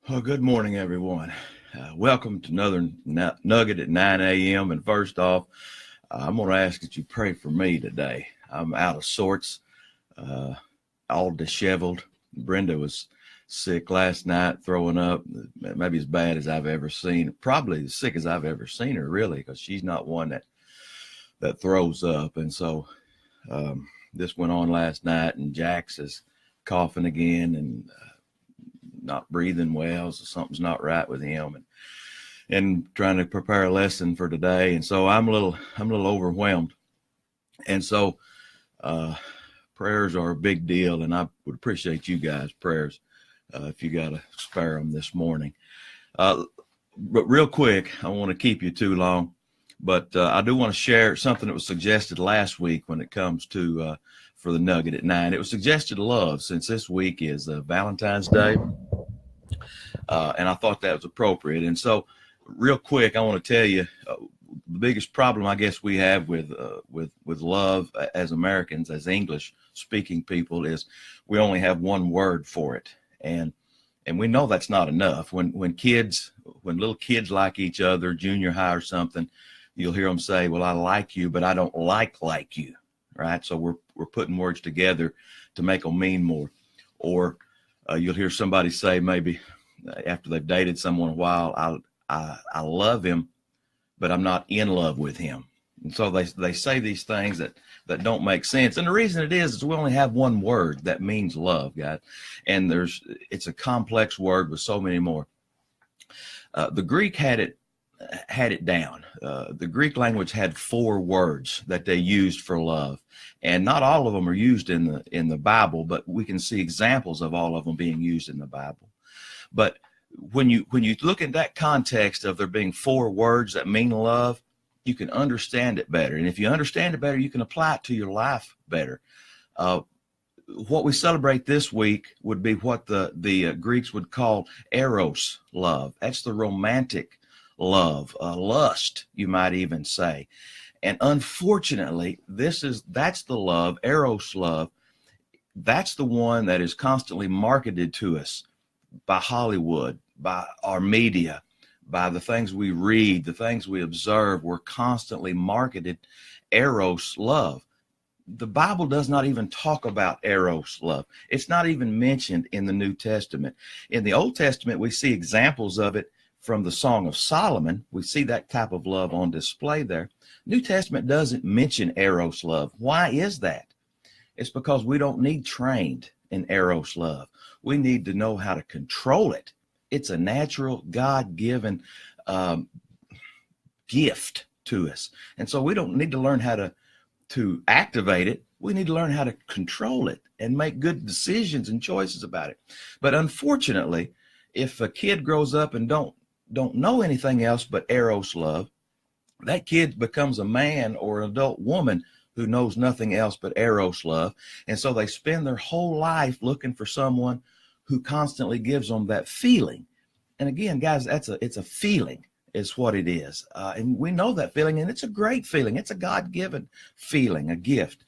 Well, good morning, everyone. Welcome to another Nugget at 9 a.m. And first off, I'm going to ask that you pray for me today. I'm out of sorts, uh, all disheveled. Brenda was sick last night, throwing up, maybe as bad as I've ever seen, probably as sick as I've ever seen her, really, because she's not one that throws up. And so this went on last night, and Jax is coughing again and not breathing well, so something's not right with him, and trying to prepare a lesson for today. And so I'm a little overwhelmed. And so prayers are a big deal, and I would appreciate you guys' prayers if you got to spare them this morning. But real quick, I don't want to keep you too long, but I do want to share something that was suggested last week when it comes to for the Nugget at 9. It was suggested love, since this week is Valentine's Day. And I thought that was appropriate. And so real quick, I want to tell you the biggest problem I guess we have with love as Americans, as English speaking people, is we only have one word for it. And we know that's not enough. When little kids like each other, junior high or something, you'll hear them say, well, I like you, but I don't like you. Right. So we're putting words together to make them mean more. Or you'll hear somebody say, maybe after they've dated someone a while, I love him, but I'm not in love with him. And so they say these things that don't make sense. And the reason it is we only have one word that means love, guys. And it's a complex word with so many more. The Greek had it down. The Greek language had 4 words that they used for love, and not all of them are used in the Bible, but we can see examples of all of them being used in the Bible. But when you look at that context of there being 4 words that mean love, you can understand it better. And if you understand it better, you can apply it to your life better. What we celebrate this week would be what the Greeks would call eros love. That's the romantic love, lust, you might even say. And unfortunately, that's the love, eros love. That's the one that is constantly marketed to us by Hollywood, by our media, by the things we read, the things we observe. We're constantly marketed eros love. The Bible does not even talk about eros love. It's not even mentioned in the New Testament. In the Old Testament, we see examples of it from the Song of Solomon. We see that type of love on display there. New Testament doesn't mention eros love. Why is that? It's because we don't need trained in eros love. We need to know how to control it. It's a natural, God-given gift to us. And so we don't need to learn how to activate it. We need to learn how to control it and make good decisions and choices about it. But unfortunately, if a kid grows up and don't know anything else but eros love, that kid becomes a man or an adult woman who knows nothing else but eros love. And so they spend their whole life looking for someone who constantly gives them that feeling. And again, guys, it's a feeling is what it is. And we know that feeling, and it's a great feeling. It's a God-given feeling, a gift.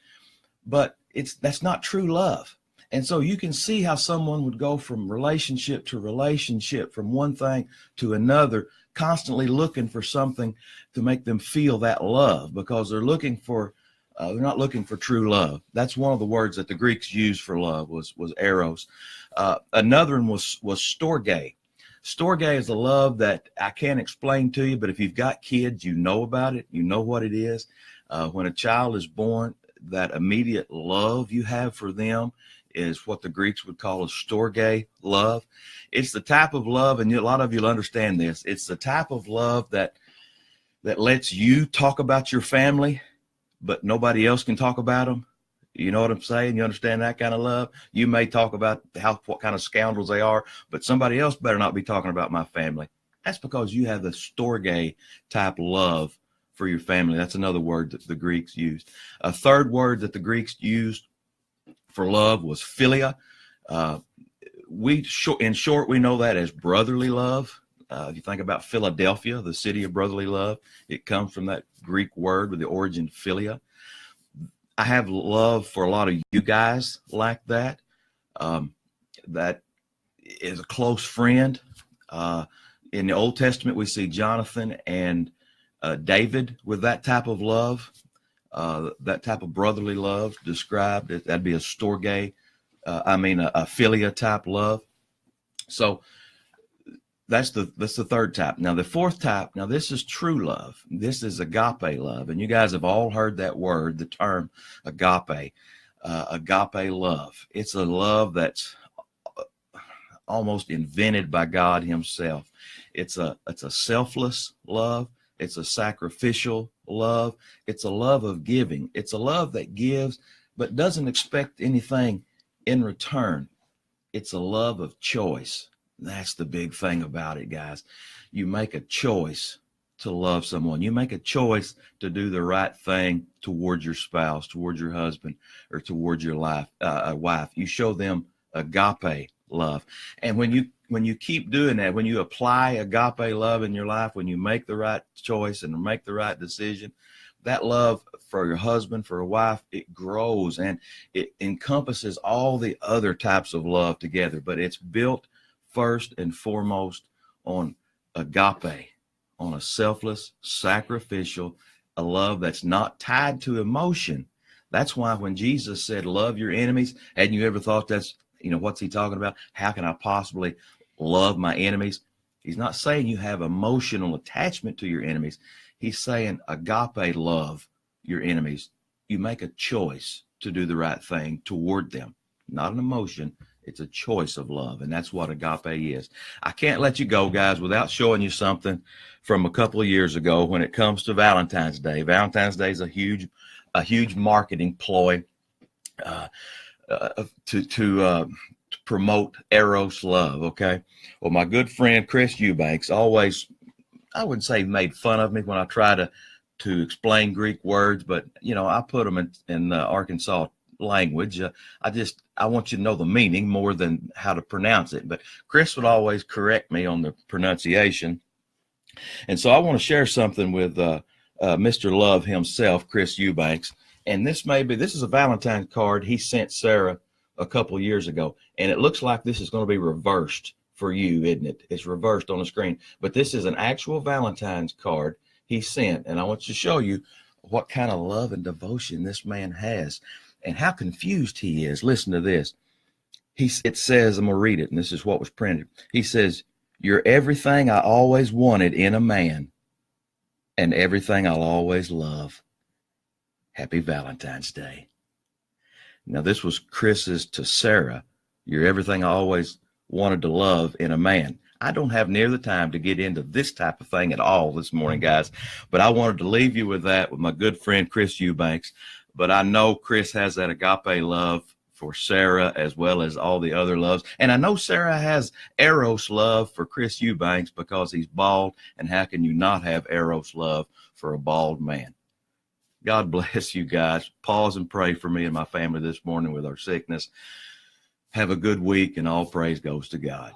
But that's not true love. And so you can see how someone would go from relationship to relationship, from one thing to another, constantly looking for something to make them feel that love, because they're not looking for true love. That's one of the words that the Greeks used for love was eros. Another one was storge. Storge is a love that I can't explain to you, but if you've got kids, you know about it. You know what it is. When a child is born, that immediate love you have for them is what the Greeks would call a storge love. It's the type of love, and a lot of you'll understand this, it's the type of love that lets you talk about your family, but nobody else can talk about them. You know what I'm saying? You understand that kind of love? You may talk about what kind of scoundrels they are, but somebody else better not be talking about my family. That's because you have the storge type love for your family. That's another word that the Greeks used. A third word that the Greeks used for love was philia. In short, we know that as brotherly love. If you think about Philadelphia, the city of brotherly love, it comes from that Greek word with the origin philia. I have love for a lot of you guys like that. That is a close friend. In the Old Testament, we see Jonathan and David with that type of love, that type of brotherly love described. That'd be a storge, a philia type love. So that's the third type. Now the fourth type, now this is true love. This is agape love. And you guys have all heard that word, the term agape, agape love. It's a love that's almost invented by God himself. It's a selfless love. It's a sacrificial love. It's a love of giving. It's a love that gives, but doesn't expect anything in return. It's a love of choice. That's the big thing about it, guys. You make a choice to love someone. You make a choice to do the right thing towards your spouse, towards your husband, or towards your wife. You show them agape love. And when you keep doing that, when you apply agape love in your life, when you make the right choice and make the right decision, that love for your husband, for a wife, it grows and it encompasses all the other types of love together. But it's built first and foremost on agape, on a selfless, sacrificial, a love that's not tied to emotion. That's why when Jesus said, love your enemies, hadn't you ever thought that's, what's he talking about? How can I possibly love my enemies? He's not saying you have emotional attachment to your enemies. He's saying agape love your enemies. You make a choice to do the right thing toward them, not an emotion. It's a choice of love, and that's what agape is. I can't let you go, guys, without showing you something from a couple of years ago when it comes to Valentine's Day. Valentine's Day is a huge marketing ploy to promote Eros love, okay? Well, my good friend Chris Eubanks always, I wouldn't say made fun of me when I try to explain Greek words, but, I put them in Arkansas language. I want you to know the meaning more than how to pronounce it. But Chris would always correct me on the pronunciation. And so I want to share something with Mr. Love himself, Chris Eubanks. And this is a Valentine's card he sent Sarah a couple of years ago. And it looks like this is going to be reversed for you, isn't it? It's reversed on the screen. But this is an actual Valentine's card he sent. And I want to show you what kind of love and devotion this man has and how confused he is. Listen to this. It says, I'm going to read it, and this is what was printed. He says, you're everything I always wanted in a man and everything I'll always love. Happy Valentine's Day. Now, this was Chris's to Sarah. You're everything I always wanted to love in a man. I don't have near the time to get into this type of thing at all this morning, guys, but I wanted to leave you with that with my good friend Chris Eubanks. But I know Chris has that agape love for Sarah as well as all the other loves. And I know Sarah has Eros love for Chris Eubanks because he's bald. And how can you not have Eros love for a bald man? God bless you guys. Pause and pray for me and my family this morning with our sickness. Have a good week, and all praise goes to God.